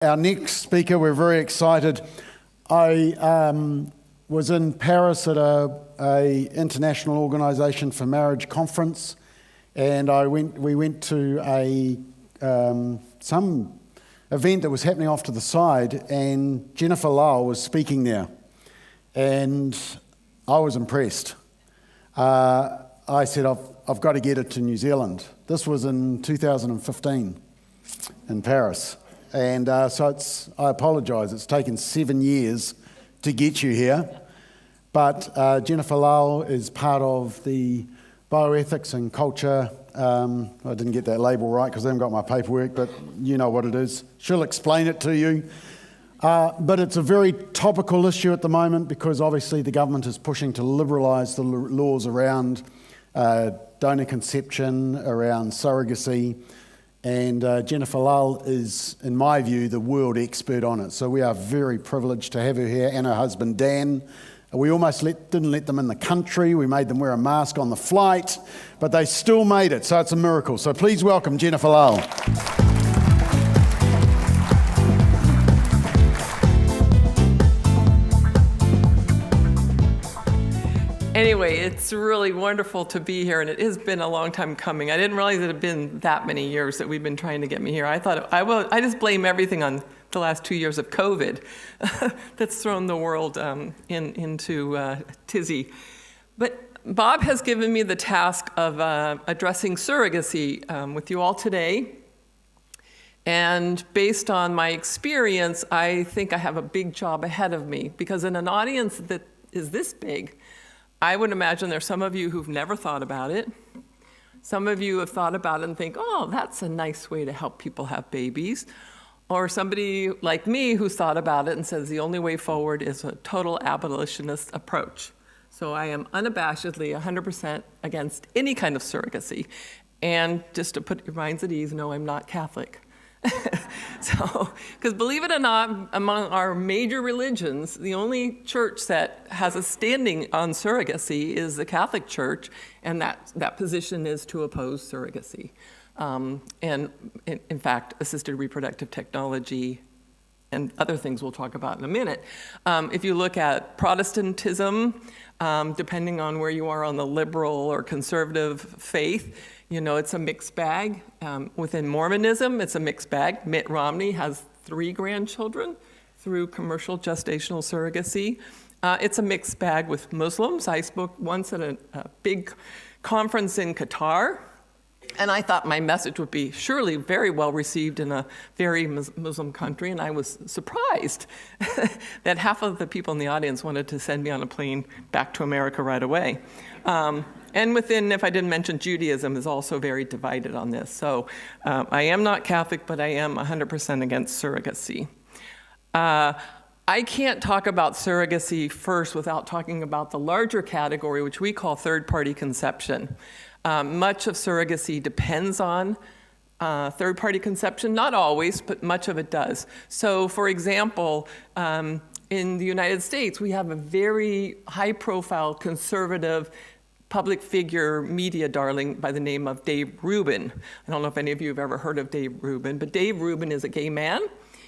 Our next speaker, we're very excited. I was in Paris at a international organisation for marriage conference, and we went to some event that was happening off to the side, and Jennifer Lahle was speaking there, and I was impressed. I said, I've got to get it to New Zealand. This was in 2015 in Paris. And so I apologise, it's taken 7 years to get you here. But Jennifer Lahle is part of the bioethics and culture. I didn't get that label right because I haven't got my paperwork, but you know what it is. She'll explain it to you. But it's a very topical issue at the moment because obviously the government is pushing to liberalise the laws around donor conception, around surrogacy. And Jennifer Lahle is, in my view, the world expert on it. So we are very privileged to have her here, and her husband Dan. We almost didn't let them in the country. We made them wear a mask on the flight, but they still made it, so it's a miracle. So please welcome Jennifer Lahle. Anyway, it's really wonderful to be here, and it has been a long time coming. I didn't realize it had been that many years that we've been trying to get me here. I thought I just blame everything on the last 2 years of COVID that's thrown the world into tizzy. But Bob has given me the task of addressing surrogacy with you all today. And based on my experience, I think I have a big job ahead of me, because in an audience that is this big, I would imagine there's some of you who've never thought about it. Some of you have thought about it and think, oh, that's a nice way to help people have babies. Or somebody like me who's thought about it and says the only way forward is a total abolitionist approach. So I am unabashedly 100% against any kind of surrogacy. And just to put your minds at ease, no, I'm not Catholic. So, because believe it or not, among our major religions, the only church that has a standing on surrogacy is the Catholic Church, and that position is to oppose surrogacy. And in fact, assisted reproductive technology and other things we'll talk about in a minute. If you look at Protestantism, depending on where you are on the liberal or conservative faith, you know, it's a mixed bag. Within Mormonism, it's a mixed bag. Mitt Romney has 3 grandchildren through commercial gestational surrogacy. It's a mixed bag with Muslims. I spoke once at a big conference in Qatar, and I thought my message would be surely very well received in a very Muslim country, and I was surprised that half of the people in the audience wanted to send me on a plane back to America right away. And within, if I didn't mention, Judaism is also very divided on this. So I am not Catholic, but I am 100% against surrogacy. I can't talk about surrogacy first without talking about the larger category, which we call third-party conception. Much of surrogacy depends on third-party conception. Not always, but much of it does. So, for example, in the United States, we have a very high-profile conservative public figure media darling by the name of Dave Rubin. I don't know if any of you have ever heard of Dave Rubin, but Dave Rubin is a gay man.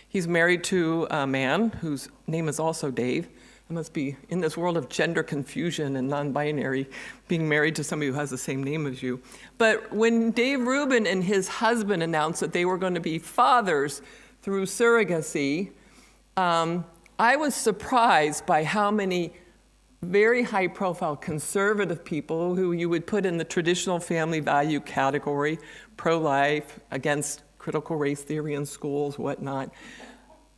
He's married to a man whose name is also Dave. It must be, in this world of gender confusion and non-binary, being married to somebody who has the same name as you. But when Dave Rubin and his husband announced that they were going to be fathers through surrogacy, I was surprised by how many very high-profile conservative people who you would put in the traditional family value category, pro-life, against critical race theory in schools, whatnot,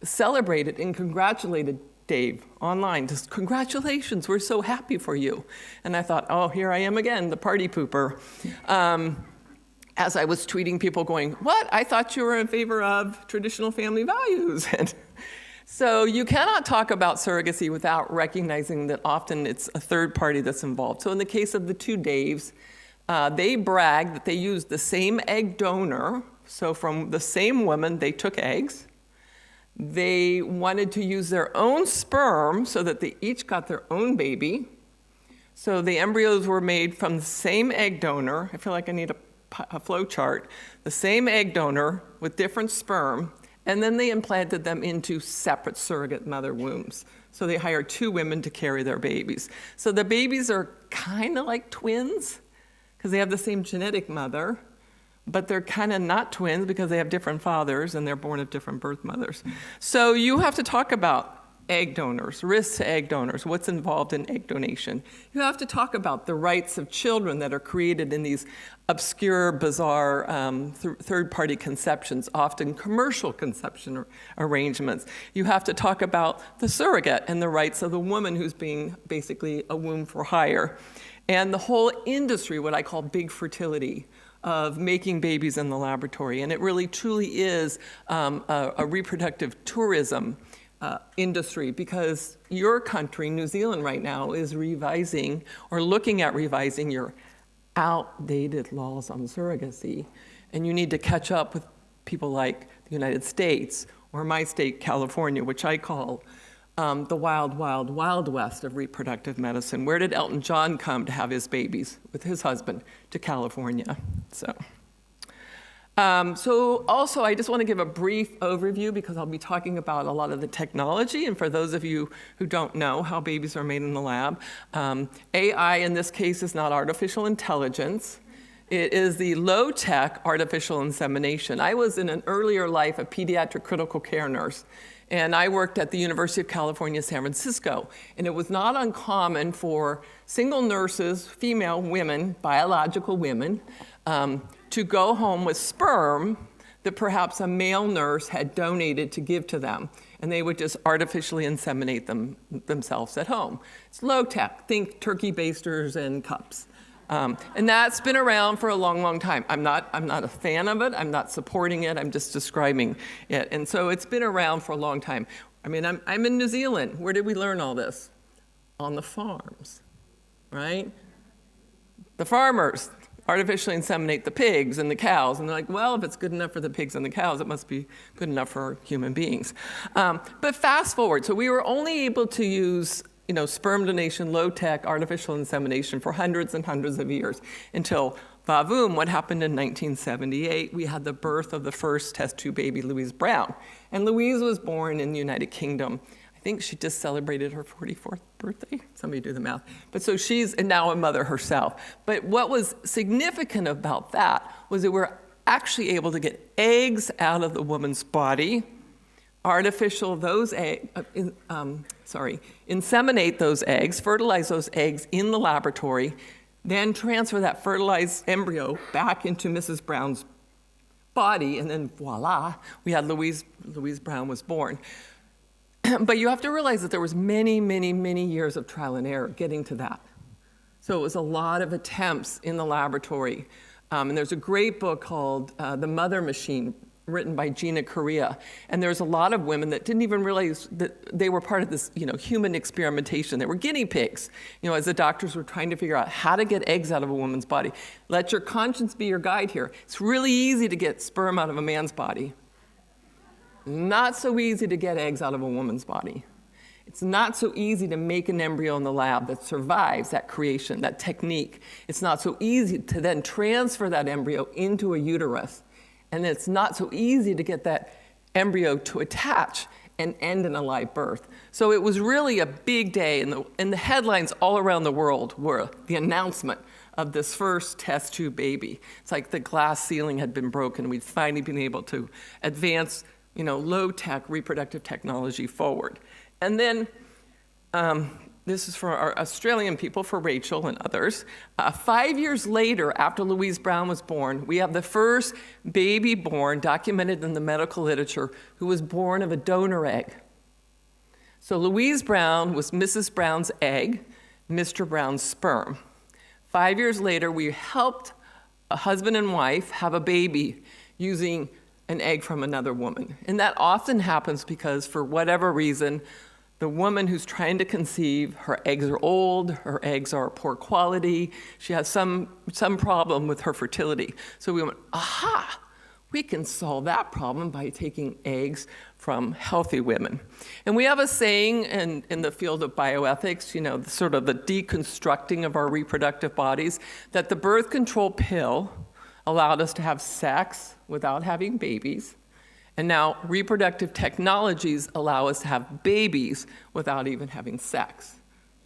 celebrated and congratulated Dave online. Just congratulations, we're so happy for you. And I thought, oh, here I am again, the party pooper. As I was tweeting people going, what? I thought you were in favor of traditional family values. And so you cannot talk about surrogacy without recognizing that often it's a third party that's involved. So in the case of the 2 Daves, they bragged that they used the same egg donor. So from the same woman, they took eggs. They wanted to use their own sperm so that they each got their own baby. So the embryos were made from the same egg donor. I feel like I need a flow chart. The same egg donor with different sperm. And then they implanted them into separate surrogate mother wombs. So they hired 2 women to carry their babies. So the babies are kind of like twins because they have the same genetic mother, but they're kind of not twins because they have different fathers and they're born of different birth mothers. So you have to talk about egg donors, risks to egg donors, what's involved in egg donation. You have to talk about the rights of children that are created in these obscure, bizarre third-party conceptions, often commercial conception arrangements. You have to talk about the surrogate and the rights of the woman who's being basically a womb for hire. And the whole industry, what I call big fertility, of making babies in the laboratory. And it really truly is a reproductive tourism industry, because your country, New Zealand right now, is revising or looking at revising your outdated laws on surrogacy. And you need to catch up with people like the United States or my state, California, which I call the wild, wild, wild west of reproductive medicine. Where did Elton John come to have his babies with his husband? To California. So also, I just want to give a brief overview because I'll be talking about a lot of the technology. And for those of you who don't know how babies are made in the lab, AI in this case is not artificial intelligence. It is the low-tech artificial insemination. I was in an earlier life a pediatric critical care nurse. And I worked at the University of California, San Francisco. And it was not uncommon for single nurses, female women, biological women, to go home with sperm that perhaps a male nurse had donated to give to them. And they would just artificially inseminate themselves at home. It's low tech. Think turkey basters and cups. And that's been around for a long, long time. I'm not a fan of it. I'm not supporting it. I'm just describing it. And so it's been around for a long time. I mean, I'm in New Zealand. Where did we learn all this? On the farms, right? The farmers artificially inseminate the pigs and the cows. And they're like, well, if it's good enough for the pigs and the cows, it must be good enough for human beings. But fast forward. So we were only able to use sperm donation, low-tech, artificial insemination for hundreds and hundreds of years until, vavoom, what happened in 1978? We had the birth of the first test tube baby, Louise Brown. And Louise was born in the United Kingdom. I think she just celebrated her 44th birthday. Somebody do the math. But so she's now a mother herself. But what was significant about that was that we're actually able to get eggs out of the woman's body, inseminate those eggs, fertilize those eggs in the laboratory, then transfer that fertilized embryo back into Mrs. Brown's body, and then voila, we had Louise Brown was born. But you have to realize that there was many, many, many years of trial and error getting to that. So it was a lot of attempts in the laboratory. And there's a great book called The Mother Machine, written by Gina Correa. And there's a lot of women that didn't even realize that they were part of this, human experimentation. They were guinea pigs, as the doctors were trying to figure out how to get eggs out of a woman's body. Let your conscience be your guide here. It's really easy to get sperm out of a man's body. Not so easy to get eggs out of a woman's body. It's not so easy to make an embryo in the lab that survives that creation, that technique. It's not so easy to then transfer that embryo into a uterus. And it's not so easy to get that embryo to attach and end in a live birth. So it was really a big day, and the headlines all around the world were the announcement of this first test tube baby. It's like the glass ceiling had been broken. We'd finally been able to advance, low-tech reproductive technology forward. And then this is for our Australian people, for Rachel and others. 5 years later, after Louise Brown was born, we have the first baby born documented in the medical literature who was born of a donor egg. So Louise Brown was Mrs. Brown's egg, Mr. Brown's sperm. 5 years later, we helped a husband and wife have a baby using an egg from another woman. And that often happens because, for whatever reason, the woman who's trying to conceive, her eggs are old, her eggs are poor quality, she has some problem with her fertility. So we went, aha, we can solve that problem by taking eggs from healthy women. And we have a saying in the field of bioethics, sort of the deconstructing of our reproductive bodies, that the birth control pill allowed us to have sex without having babies, And now reproductive technologies allow us to have babies without even having sex,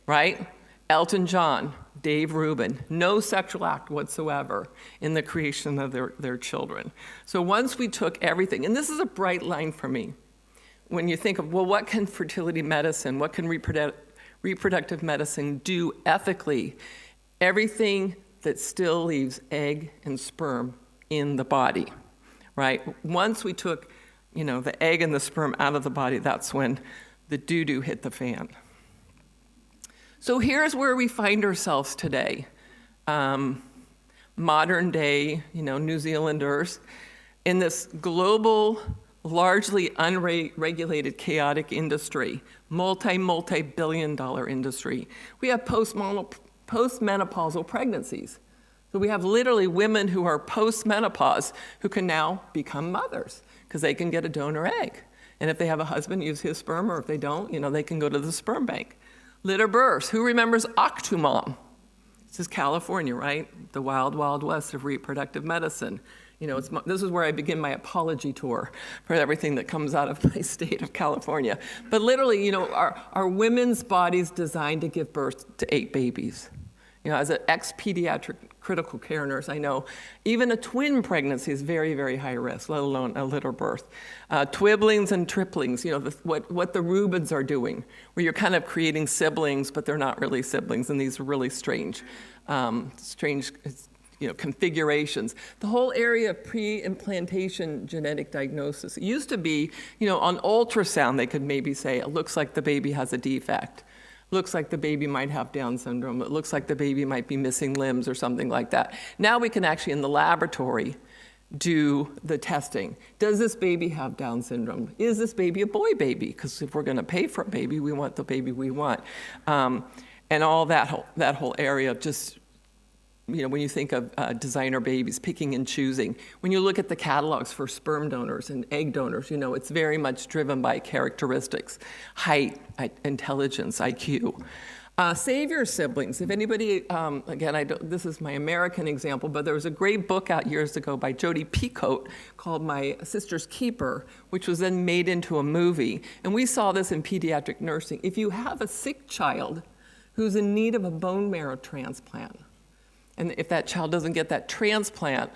right? Elton John, Dave Rubin, no sexual act whatsoever in the creation of their children. So once we took everything, and this is a bright line for me, when you think of, well, what can fertility medicine, what can reproductive medicine do ethically? Everything that still leaves egg and sperm in the body, right? Once we took, the egg and the sperm out of the body, that's when the doo-doo hit the fan. So here's where we find ourselves today. Modern day, New Zealanders in this global, largely unregulated, chaotic industry, multi-billion-dollar industry. We have postmenopausal pregnancies. So we have literally women who are post-menopause who can now become mothers because they can get a donor egg. And if they have a husband, use his sperm, or if they don't, they can go to the sperm bank. Litter births. Who remembers Octomom? This is California, right? The wild, wild west of reproductive medicine. This is where I begin my apology tour for everything that comes out of my state of California. But literally, are women's bodies designed to give birth to 8 babies? As an ex-pediatric critical care nurse, I know even a twin pregnancy is very, very high risk, let alone a litter birth. Twiblings and triplings, what the Rubins are doing, where you're kind of creating siblings, but they're not really siblings, and these are really strange configurations. The whole area of pre-implantation genetic diagnosis. It used to be, on ultrasound, they could maybe say, it looks like the baby has a defect. Looks like the baby might have Down syndrome. It looks like the baby might be missing limbs or something like that. Now we can actually, in the laboratory, do the testing. Does this baby have Down syndrome? Is this baby a boy baby? Because if we're going to pay for a baby, we want the baby we want. And all that whole area of just, when you think of designer babies, picking and choosing. When you look at the catalogs for sperm donors and egg donors, it's very much driven by characteristics, height, intelligence, IQ. Save your siblings. If anybody, again, this is my American example, but there was a great book out years ago by Jodi Picoult called My Sister's Keeper, which was then made into a movie. And we saw this in pediatric nursing. If you have a sick child who's in need of a bone marrow transplant, and if that child doesn't get that transplant,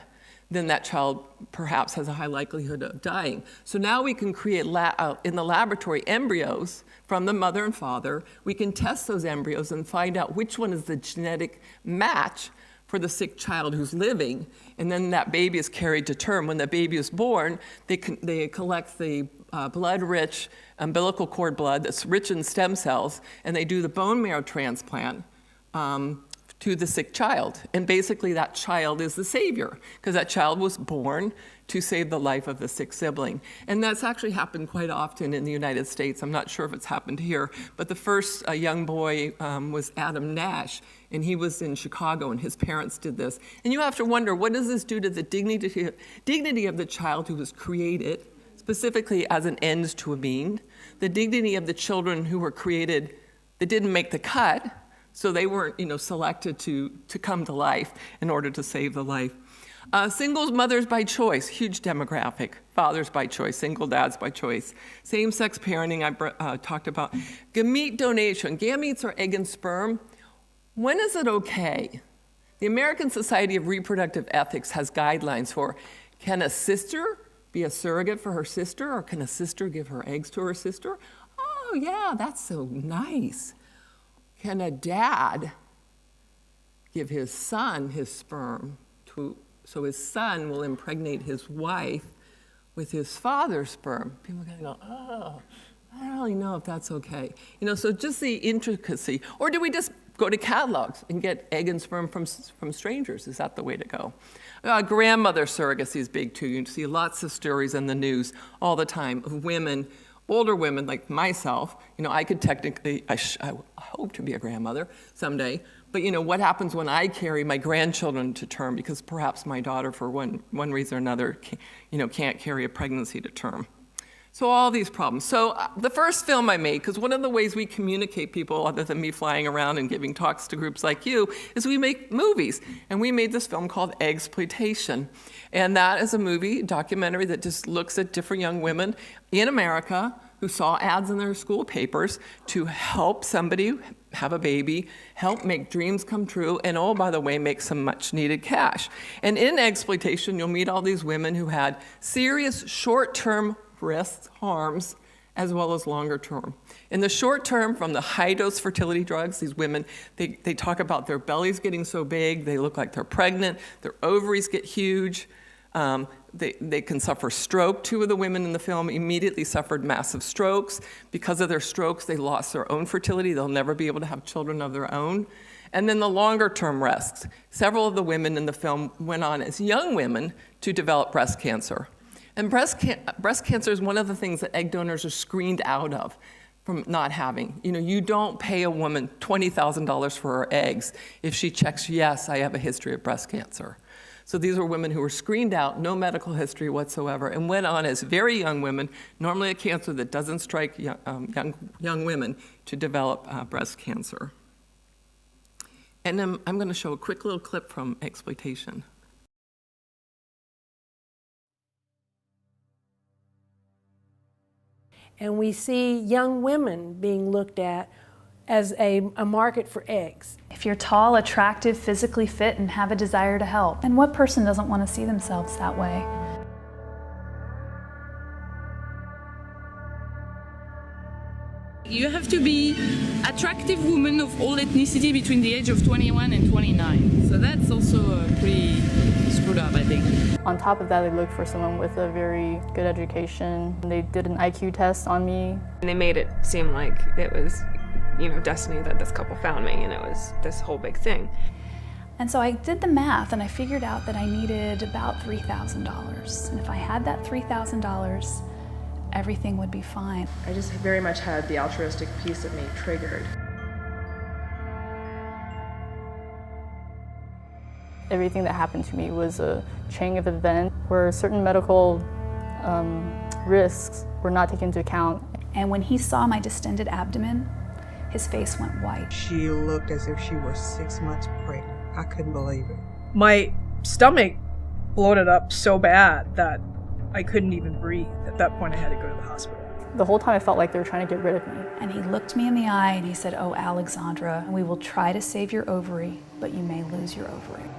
then that child perhaps has a high likelihood of dying. So now we can create, in the laboratory, embryos from the mother and father. We can test those embryos and find out which one is the genetic match for the sick child who's living, and then that baby is carried to term. When the baby is born, they collect the blood-rich umbilical cord blood that's rich in stem cells, and they do the bone marrow transplant to the sick child. And basically that child is the savior, because that child was born to save the life of the sick sibling. And that's actually happened quite often in the United States. I'm not sure if it's happened here, but the first young boy was Adam Nash, and he was in Chicago, and his parents did this. And you have to wonder, what does this do to the dignity of the child who was created, specifically as an end to a mean, the dignity of the children who were created that didn't make the cut, so they weren't, selected to come to life in order to save the life. Singles, mothers by choice, huge demographic. Fathers by choice, single dads by choice. Same-sex parenting, I talked about. Gamete donation. Gametes are egg and sperm. When is it okay? The American Society of Reproductive Ethics has guidelines for, can a sister be a surrogate for her sister, or can a sister give her eggs to her sister? Oh, yeah, that's so nice. Can a dad give his son his sperm so his son will impregnate his wife with his father's sperm? People kind of go, oh, I don't really know if that's okay. So just the intricacy. Or do we just go to catalogs and get egg and sperm from strangers? Is that the way to go? Grandmother surrogacy is big too. You see lots of stories in the news all the time of women, older women like myself. I could technically, I hope to be a grandmother someday, but what happens when I carry my grandchildren to term because perhaps my daughter, for one reason or another, can't carry a pregnancy to term? So all these problems. So the first film I made, because one of the ways we communicate people, other than me flying around and giving talks to groups like you, is we make movies. And we made this film called Eggsploitation. And that is a movie, documentary, that just looks at different young women in America who saw ads in their school papers to help somebody have a baby, help make dreams come true, and oh, by the way, make some much needed cash. And in Eggsploitation, you'll meet all these women who had serious short-term risks, harms, as well as longer term. In the short term, from the high-dose fertility drugs, these women, they talk about their bellies getting so big, they look like they're pregnant, their ovaries get huge, they can suffer stroke. Two of the women in the film immediately suffered massive strokes. Because of their strokes, they lost their own fertility. They'll never be able to have children of their own. And then the longer-term risks. Several of the women in the film went on as young women to develop breast cancer. And breast cancer is one of the things that egg donors are screened out of from not having. You know, you don't pay a woman $20,000 for her eggs if she checks, yes, I have a history of breast cancer. So these were women who were screened out, no medical history whatsoever, and went on as very young women, normally a cancer that doesn't strike young women, to develop breast cancer. And then I'm going to show a quick little clip from Eggsploitation. And we see young women being looked at as a market for eggs. If you're tall, attractive, physically fit, and have a desire to help, and what person doesn't want to see themselves that way? You have to be attractive woman of all ethnicity between the age of 21 and 29. So that's also pretty screwed up, I think. On top of that, they looked for someone with a very good education. They did an IQ test on me. And they made it seem like it was, you know, destiny that this couple found me, and it was this whole big thing. And so I did the math, and I figured out that I needed about $3,000. And if I had that $3,000, everything would be fine. I just very much had the altruistic piece of me triggered. Everything that happened to me was a chain of events where certain medical risks were not taken into account. And when he saw my distended abdomen, his face went white. She looked as if she was 6 months pregnant. I couldn't believe it. My stomach bloated up so bad that I couldn't even breathe. At that point, I had to go to the hospital. The whole time I felt like they were trying to get rid of me. And he looked me in the eye and he said, "Oh, Alexandra, we will try to save your ovary, but you may lose your ovary."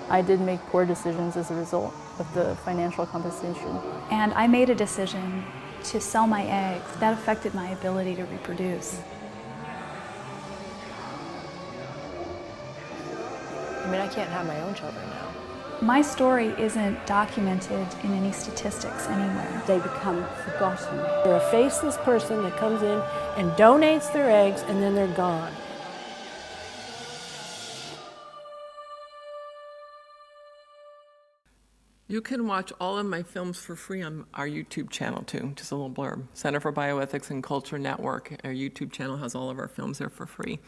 I did make poor decisions as a result of the financial compensation. And I made a decision to sell my eggs. That affected my ability to reproduce. I mean, I can't have my own children now. My story isn't documented in any statistics anywhere. They become forgotten. They're a faceless person that comes in and donates their eggs, and then they're gone. You can watch all of my films for free on our YouTube channel too, just a little blurb. Center for Bioethics and Culture Network, our YouTube channel has all of our films there for free.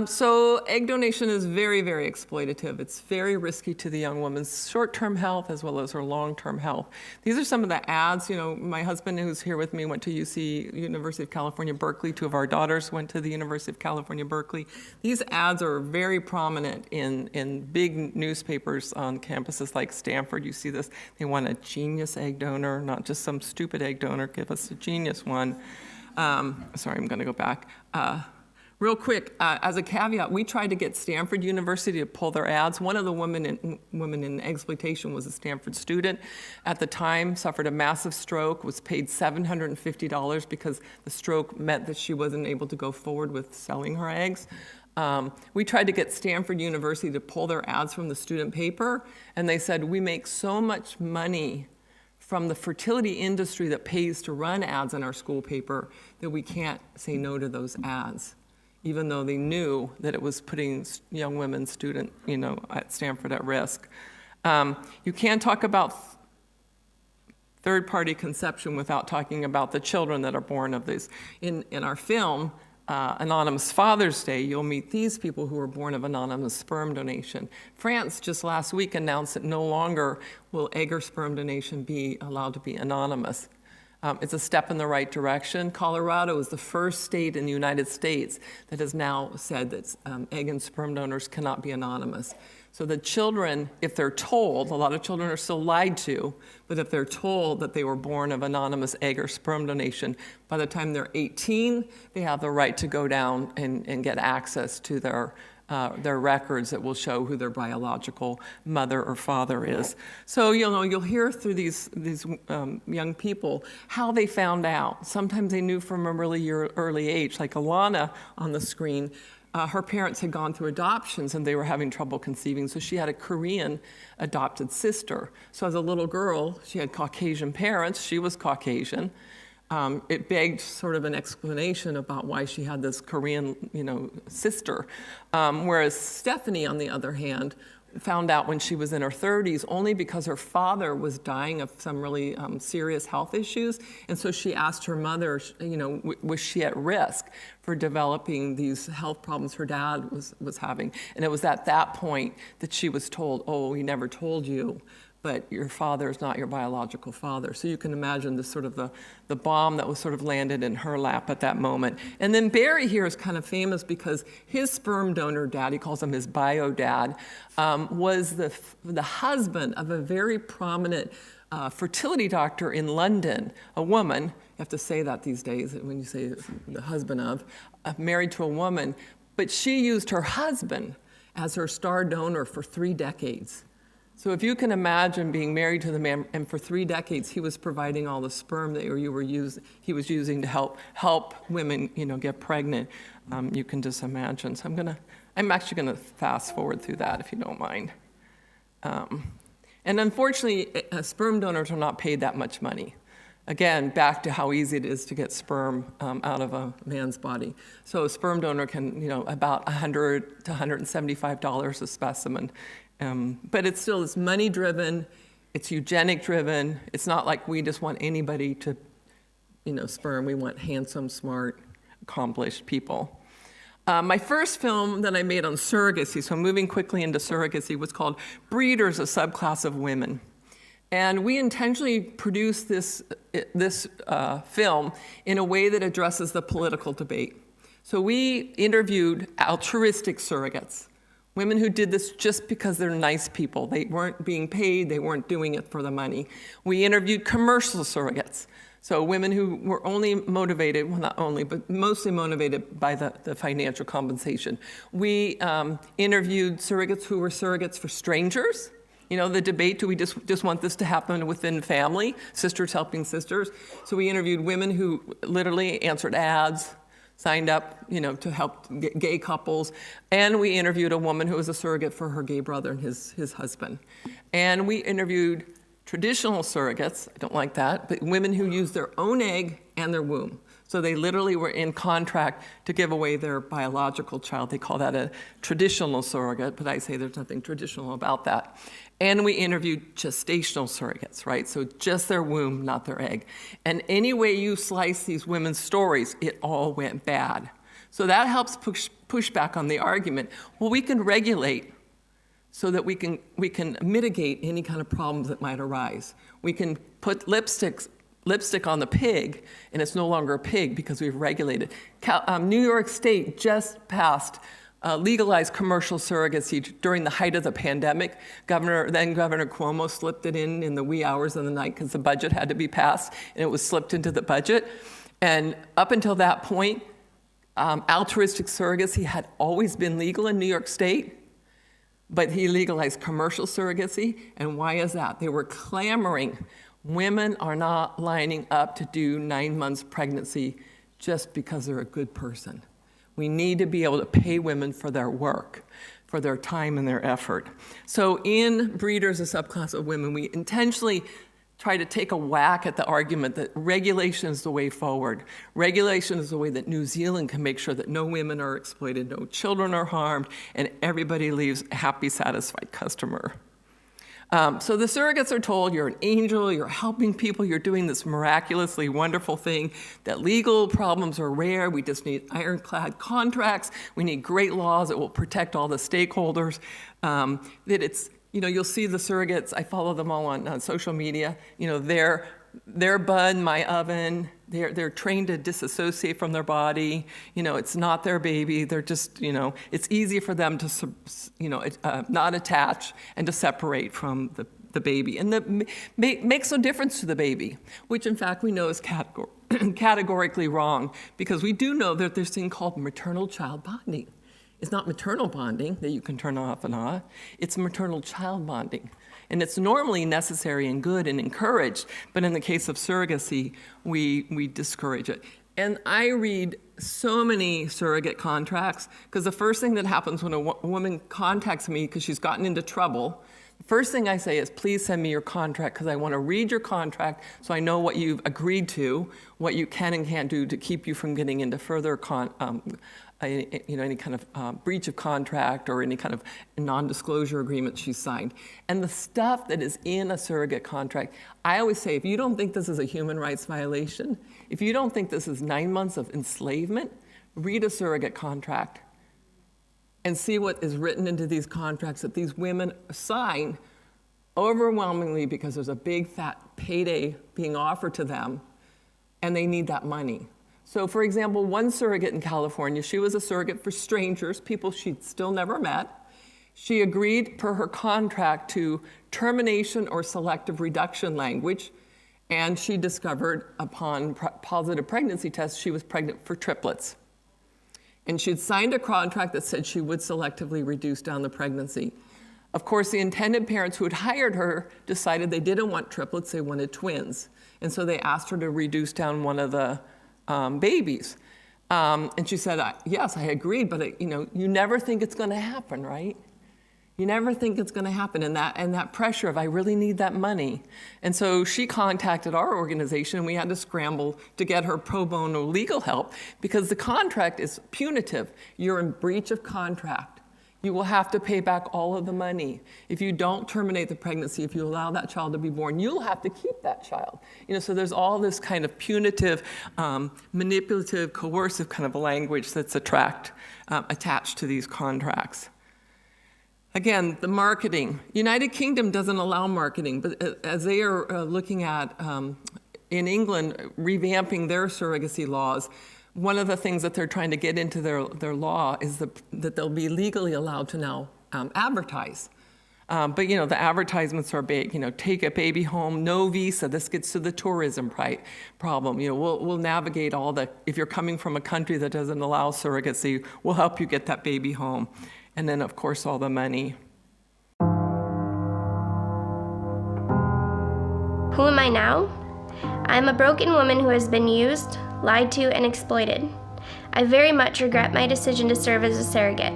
So egg donation is very, very exploitative. It's very risky to the young woman's short-term health as well as her long-term health. These are some of the ads. You know, my husband, who's here with me, went to UC, University of California, Berkeley. Two of our daughters went to the University of California, Berkeley. These ads are very prominent in big newspapers on campuses like Stanford. You see this. They want a genius egg donor, not just some stupid egg donor. Give us a genius one. Sorry, I'm going to go back. Real quick, as a caveat, we tried to get Stanford University to pull their ads. One of the women in Eggsploitation was a Stanford student. At the time, suffered a massive stroke, was paid $750 because the stroke meant that she wasn't able to go forward with selling her eggs. We tried to get Stanford University to pull their ads from the student paper, and they said, we make so much money from the fertility industry that pays to run ads in our school paper that we can't say no to those ads, even though they knew that it was putting young women at Stanford at risk. You can't talk about third-party conception without talking about the children that are born of this. In our film, Anonymous Father's Day, you'll meet these people who were born of anonymous sperm donation. France just last week announced that no longer will egg or sperm donation be allowed to be anonymous. It's a step in the right direction. Colorado is the first state in the United States that has now said that egg and sperm donors cannot be anonymous. So the children, if they're told, a lot of children are still lied to, but if they're told that they were born of anonymous egg or sperm donation, by the time they're 18, they have the right to go down and get access to their records that will show who their biological mother or father is. So you'll hear through these young people how they found out. Sometimes they knew from a really early age, like Alana on the screen. Her parents had gone through adoptions and they were having trouble conceiving, so she had a Korean adopted sister. So as a little girl, she had Caucasian parents, she was Caucasian. It begged sort of an explanation about why she had this Korean, sister. Whereas Stephanie, on the other hand, found out when she was in her 30s only because her father was dying of some really serious health issues. And so she asked her mother, was she at risk for developing these health problems her dad was having? And it was at that point that she was told, oh, he never told you, but your father is not your biological father. So you can imagine this sort of the bomb that was sort of landed in her lap at that moment. And then Barry here is kind of famous because his sperm donor dad, he calls him his bio dad, was the husband of a very prominent fertility doctor in London, a woman, you have to say that these days when you say the husband of, married to a woman, but she used her husband as her star donor for 3 decades. So if you can imagine being married to the man, and for 3 decades he was providing all the sperm that he was using to help women, get pregnant. You can just imagine. So I'm actually gonna fast forward through that if you don't mind. And unfortunately, sperm donors are not paid that much money. Again, back to how easy it is to get sperm out of a man's body. So a sperm donor can, about $100 to $175 a specimen. But it's still money-driven, it's eugenic-driven. It's not like we just want anybody to, sperm. We want handsome, smart, accomplished people. My first film that I made on surrogacy, so moving quickly into surrogacy, was called Breeders, a Subclass of Women. And we intentionally produced this film in a way that addresses the political debate. So we interviewed altruistic surrogates. Women who did this just because they're nice people. They weren't being paid, they weren't doing it for the money. We interviewed commercial surrogates. So women who were only motivated, well not only, but mostly motivated by the financial compensation. We interviewed surrogates who were surrogates for strangers. The debate, do we just want this to happen within family, sisters helping sisters? So we interviewed women who literally answered ads, signed up, to help gay couples. And we interviewed a woman who was a surrogate for her gay brother and his husband. And we interviewed traditional surrogates, I don't like that, but women who used their own egg and their womb. So they literally were in contract to give away their biological child. They call that a traditional surrogate, but I say there's nothing traditional about that. And we interviewed gestational surrogates, right? So just their womb, not their egg. And any way you slice these women's stories, it all went bad. So that helps push back on the argument. Well, we can regulate so that we can mitigate any kind of problems that might arise. We can put lipstick on the pig, and it's no longer a pig because we've regulated. New York State just passed legalized commercial surrogacy during the height of the pandemic. Then Governor Cuomo slipped it in the wee hours of the night because the budget had to be passed, and it was slipped into the budget. And up until that point, altruistic surrogacy had always been legal in New York State, but he legalized commercial surrogacy. And why is that? They were clamoring. Women are not lining up to do 9 months pregnancy just because they're a good person. We need to be able to pay women for their work, for their time and their effort. So in Breeders, a Subclass of Women, we intentionally try to take a whack at the argument that regulation is the way forward. Regulation is the way that New Zealand can make sure that no women are exploited, no children are harmed, and everybody leaves a happy, satisfied customer. So the surrogates are told, you're an angel, you're helping people, you're doing this miraculously wonderful thing, that legal problems are rare, we just need ironclad contracts, we need great laws that will protect all the stakeholders, that it's, you'll see the surrogates, I follow them all on social media, their bun, my oven, they're trained to disassociate from their body, it's not their baby, they're just, it's easy for them to, not attach and to separate from the baby. And that makes no difference to the baby, which in fact we know is categorically wrong, because we do know that there's a thing called maternal-child bonding. It's not maternal bonding that you can turn off and on, it's maternal-child bonding. And it's normally necessary and good and encouraged, but in the case of surrogacy, we discourage it. And I read so many surrogate contracts, because the first thing that happens when a woman contacts me because she's gotten into trouble, the first thing I say is, please send me your contract, because I want to read your contract so I know what you've agreed to, what you can and can't do to keep you from getting into further any kind of breach of contract or any kind of non-disclosure agreement she's signed. And the stuff that is in a surrogate contract, I always say, if you don't think this is a human rights violation, if you don't think this is 9 months of enslavement, read a surrogate contract and see what is written into these contracts that these women sign overwhelmingly because there's a big fat payday being offered to them and they need that money. So for example, one surrogate in California, she was a surrogate for strangers, people she'd still never met. She agreed per her contract to termination or selective reduction language, and she discovered upon positive pregnancy tests she was pregnant for triplets. And she'd signed a contract that said she would selectively reduce down the pregnancy. Of course, the intended parents who had hired her decided they didn't want triplets, they wanted twins. And so they asked her to reduce down one of the babies. And she said, yes, I agreed, but you never think it's going to happen, right? You never think it's going to happen, and that pressure of, I really need that money. And so she contacted our organization, and we had to scramble to get her pro bono legal help, because the contract is punitive. You're in breach of contract. You will have to pay back all of the money. If you don't terminate the pregnancy, if you allow that child to be born, you'll have to keep that child. So there's all this kind of punitive, manipulative, coercive kind of language that's attached to these contracts. Again, the marketing. United Kingdom doesn't allow marketing, but as they are looking at, in England, revamping their surrogacy laws, one of the things that they're trying to get into their law is that they'll be legally allowed to now advertise. But the advertisements are big. Take a baby home, no visa. This gets to the tourism problem. We'll navigate all the. If you're coming from a country that doesn't allow surrogacy, we'll help you get that baby home. And then, of course, all the money. Who am I now? I'm a broken woman who has been used, lied to, and exploited. I very much regret my decision to serve as a surrogate.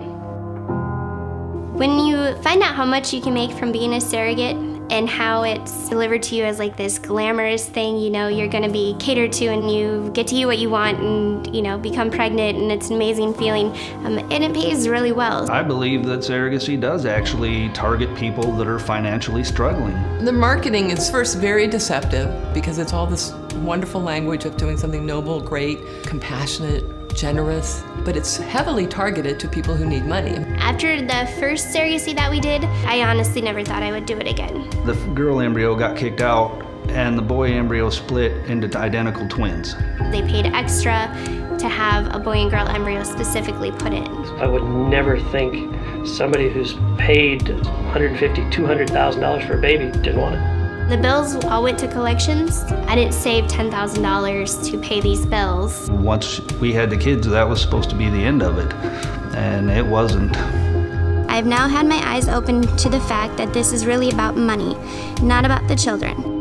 When you find out how much you can make from being a surrogate and how it's delivered to you as like this glamorous thing, you're gonna be catered to and you get to eat what you want and, become pregnant, and it's an amazing feeling, and it pays really well. I believe that surrogacy does actually target people that are financially struggling. The marketing is first very deceptive because it's all this wonderful language of doing something noble, great, compassionate, generous, but it's heavily targeted to people who need money. After the first surrogacy that we did, I honestly never thought I would do it again. The girl embryo got kicked out and the boy embryo split into identical twins. They paid extra to have a boy and girl embryo specifically put in. I would never think somebody who's paid $150,000, $200,000 for a baby didn't want it. The bills all went to collections. I didn't save $10,000 to pay these bills. Once we had the kids, that was supposed to be the end of it, and it wasn't. I've now had my eyes open to the fact that this is really about money, not about the children.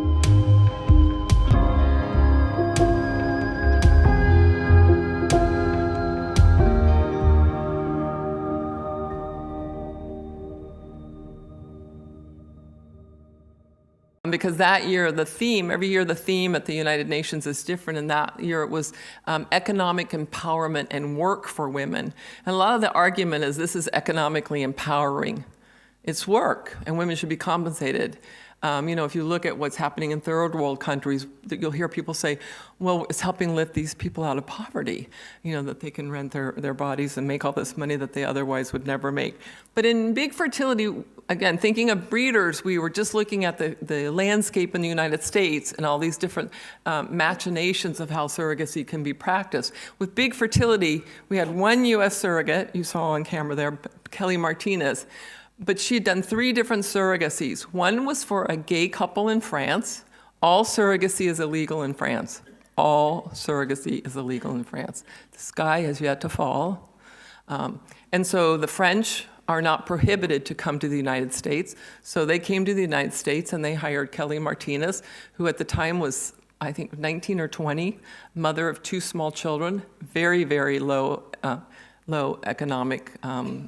Because that year, every year the theme at the United Nations is different, and that year it was economic empowerment and work for women. And a lot of the argument is this is economically empowering It's work, and women should be compensated. If you look at what's happening in third world countries, you'll hear people say, well, it's helping lift these people out of poverty, that they can rent their bodies and make all this money that they otherwise would never make. But in big fertility, again, thinking of breeders, we were just looking at the landscape in the United States and all these different machinations of how surrogacy can be practiced. With big fertility, we had one U.S. surrogate, you saw on camera there, Kelly Martinez, but she had done 3 different surrogacies. One was for a gay couple in France. All surrogacy is illegal in France. All surrogacy is illegal in France. The sky has yet to fall. And so the French are not prohibited to come to the United States. So they came to the United States and they hired Kelly Martinez, who at the time was, I think, 19 or 20, mother of 2 small children, very, very low economic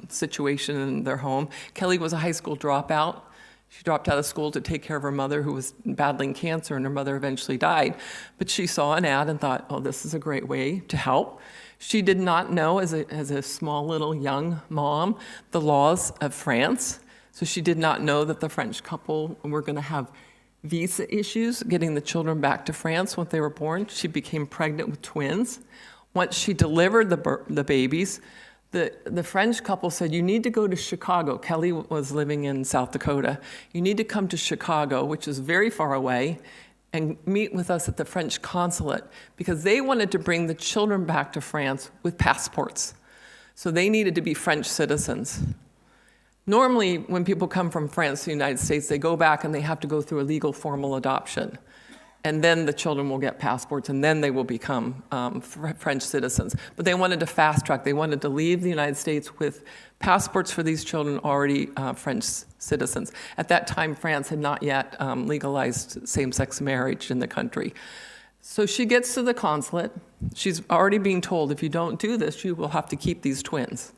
situation in their home. Kelly was a high school dropout. She dropped out of school to take care of her mother, who was battling cancer, and her mother eventually died. But she saw an ad and thought, oh, this is a great way to help. She did not know, as a small little young mom, the laws of France. So she did not know that the French couple were going to have visa issues getting the children back to France when they were born. She became pregnant with twins. Once she delivered the babies, the French couple said, you need to go to Chicago. Kelly was living in South Dakota. You need to come to Chicago, which is very far away, and meet with us at the French consulate, because they wanted to bring the children back to France with passports. So they needed to be French citizens. Normally, when people come from France to the United States, they go back and they have to go through a legal formal adoption. And then the children will get passports, and then they will become French citizens. But they wanted to fast track. They wanted to leave the United States with passports for these children already French citizens. At that time, France had not yet legalized same-sex marriage in the country. So she gets to the consulate. She's already being told, if you don't do this, you will have to keep these twins.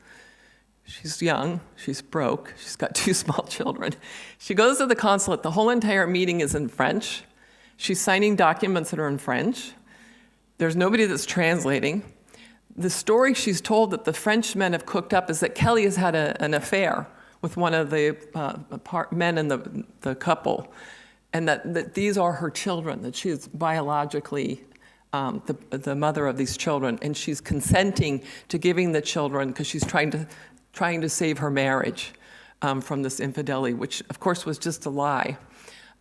She's young, she's broke, she's got 2 small children. She goes to the consulate. The whole entire meeting is in French. She's signing documents that are in French. There's nobody that's translating. The story she's told that the Frenchmen have cooked up is that Kelly has had an affair with one of the men in the couple, and that these are her children, that she is biologically the mother of these children, and she's consenting to giving the children because she's trying to save her marriage from this infidelity, which of course was just a lie.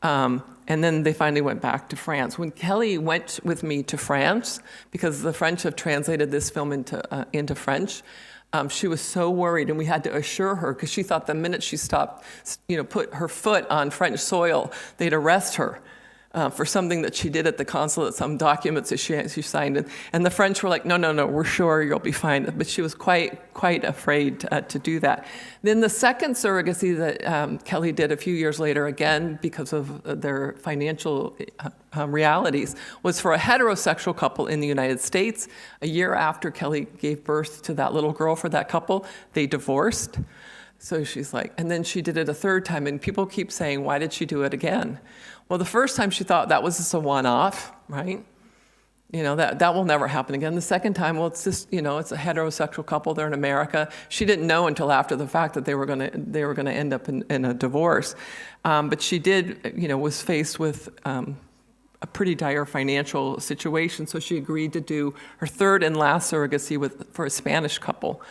And then they finally went back to France. When Kelly went with me to France, because the French have translated this film into French, she was so worried, and we had to assure her, because she thought the minute she stopped, put her foot on French soil, they'd arrest her for something that she did at the consulate, some documents that she signed. And the French were like, no, we're sure you'll be fine. But she was quite afraid to do that. Then the second surrogacy that Kelly did a few years later, again, because of their financial realities, was for a heterosexual couple in the United States. A year after Kelly gave birth to that little girl for that couple, they divorced. So she's like, and then she did it a third time, and people keep saying, why did she do it again? Well, the first time she thought that was just a one-off, right? That will never happen again. The second time, well, it's just, it's a heterosexual couple, they're in America. She didn't know until after the fact that they were gonna end up in a divorce. But she did, was faced with a pretty dire financial situation, so she agreed to do her third and last surrogacy for a Spanish couple.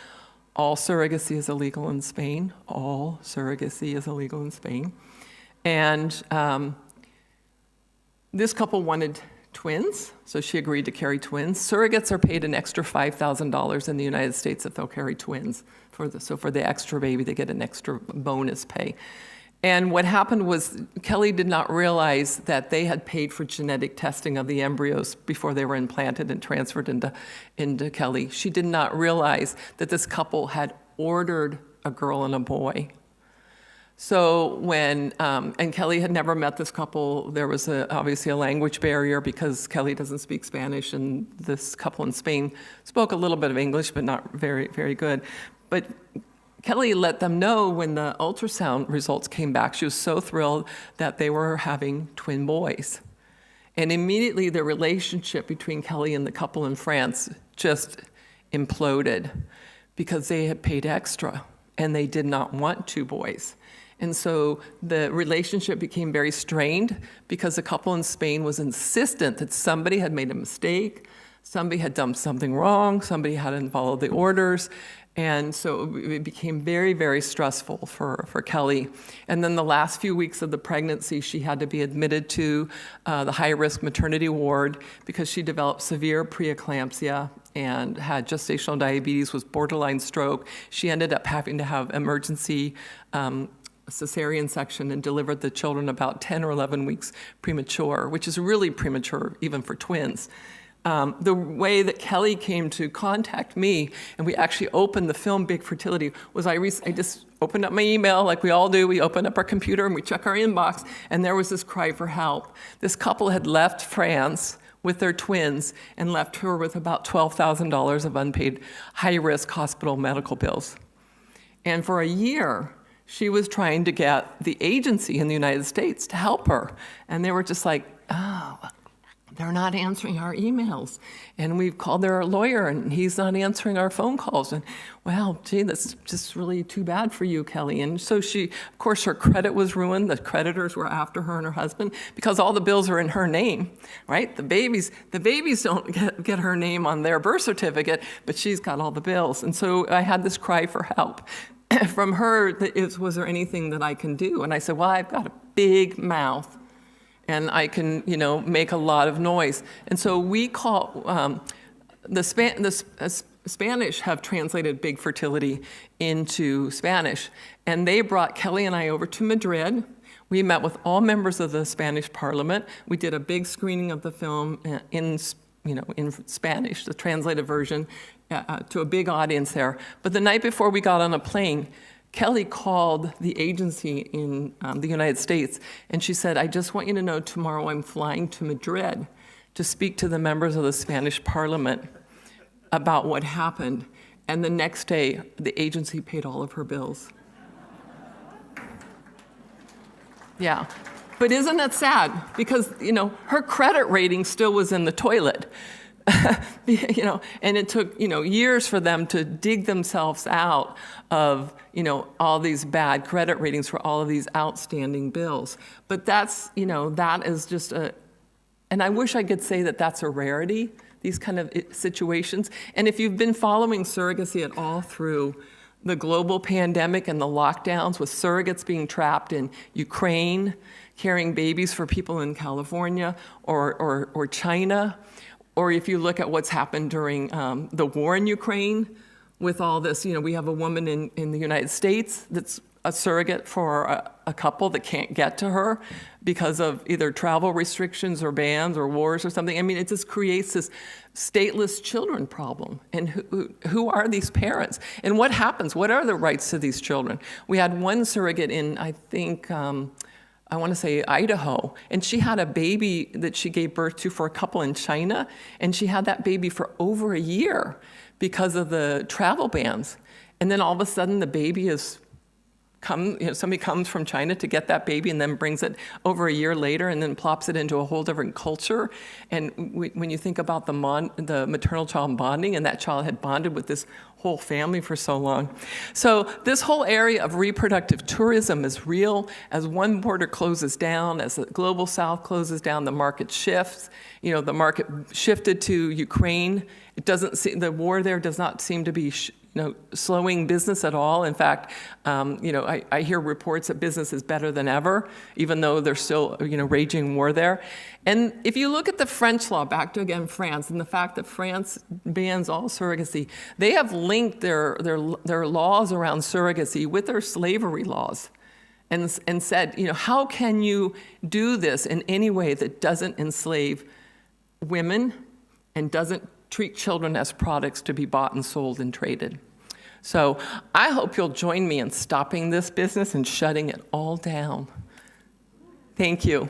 All surrogacy is illegal in Spain. All surrogacy is illegal in Spain. And this couple wanted twins, so she agreed to carry twins. Surrogates are paid an extra $5,000 in the United States if they'll carry twins. So for the extra baby, they get an extra bonus pay. And what happened was Kelly did not realize that they had paid for genetic testing of the embryos before they were implanted and transferred into Kelly. She did not realize that this couple had ordered a girl and a boy. So when, and Kelly had never met this couple, there was obviously a language barrier because Kelly doesn't speak Spanish, and this couple in Spain spoke a little bit of English, but not very, very good. But Kelly let them know when the ultrasound results came back. She was so thrilled that they were having twin boys. And immediately the relationship between Kelly and the couple in France just imploded because they had paid extra and they did not want 2 boys. And so the relationship became very strained because the couple in Spain was insistent that somebody had made a mistake, somebody had done something wrong, somebody hadn't followed the orders. And so it became very, very stressful for Kelly. And then the last few weeks of the pregnancy, she had to be admitted to the high-risk maternity ward because she developed severe preeclampsia and had gestational diabetes, was borderline stroke. She ended up having to have emergency cesarean section and delivered the children about 10 or 11 weeks premature, which is really premature even for twins. The way that Kelly came to contact me, and we actually opened the film Big Fertility, was I just opened up my email like we all do. We open up our computer and we check our inbox, and there was this cry for help. This couple had left France with their twins and left her with about $12,000 of unpaid high-risk hospital medical bills. And for a year, she was trying to get the agency in the United States to help her. And they were just like, oh, they're not answering our emails. And we've called their lawyer, and he's not answering our phone calls. And, well, gee, that's just really too bad for you, Kelly. And so she, of course, her credit was ruined. The creditors were after her and her husband because all the bills are in her name, right? The babies don't get her name on their birth certificate, but she's got all the bills. And so I had this cry for help. From her, was there anything that I can do? And I said, well, I've got a big mouth, and I can, make a lot of noise. And so we call, the Spanish have translated Big Fertility into Spanish, and they brought Kelly and I over to Madrid. We met with all members of the Spanish Parliament. We did a big screening of the film in Spanish, the translated version, to a big audience there. But the night before we got on a plane, Kelly called the agency in the United States, and she said, I just want you to know tomorrow I'm flying to Madrid to speak to the members of the Spanish Parliament about what happened. And the next day, the agency paid all of her bills. Yeah. But isn't that sad? Because, her credit rating still was in the toilet. And it took, years for them to dig themselves out of, all these bad credit ratings for all of these outstanding bills. But that's, that is just and I wish I could say that that's a rarity, these kind of situations. And if you've been following surrogacy at all through the global pandemic and the lockdowns with surrogates being trapped in Ukraine, carrying babies for people in California or China, or if you look at what's happened during the war in Ukraine with all this, we have a woman in the United States that's a surrogate for a couple that can't get to her because of either travel restrictions or bans or wars or something. I mean, it just creates this stateless children problem. And who are these parents? And what happens? What are the rights to these children? We had one surrogate in, I think, I want to say Idaho, and she had a baby that she gave birth to for a couple in China, and she had that baby for over a year because of the travel bans. And then all of a sudden the baby is somebody comes from China to get that baby and then brings it over a year later and then plops it into a whole different culture. And when you think about the maternal-child bonding, and that child had bonded with this whole family for so long. So this whole area of reproductive tourism is real. As one border closes down, as the global south closes down, the market shifts. The market shifted to Ukraine. The war there does not seem to be slowing business at all. In fact, I hear reports that business is better than ever, even though there's still, raging war there. And if you look at the French law, back to, again, France, and the fact that France bans all surrogacy, they have linked their laws around surrogacy with their slavery laws and said, how can you do this in any way that doesn't enslave women and doesn't treat children as products to be bought and sold and traded. So I hope you'll join me in stopping this business and shutting it all down. Thank you.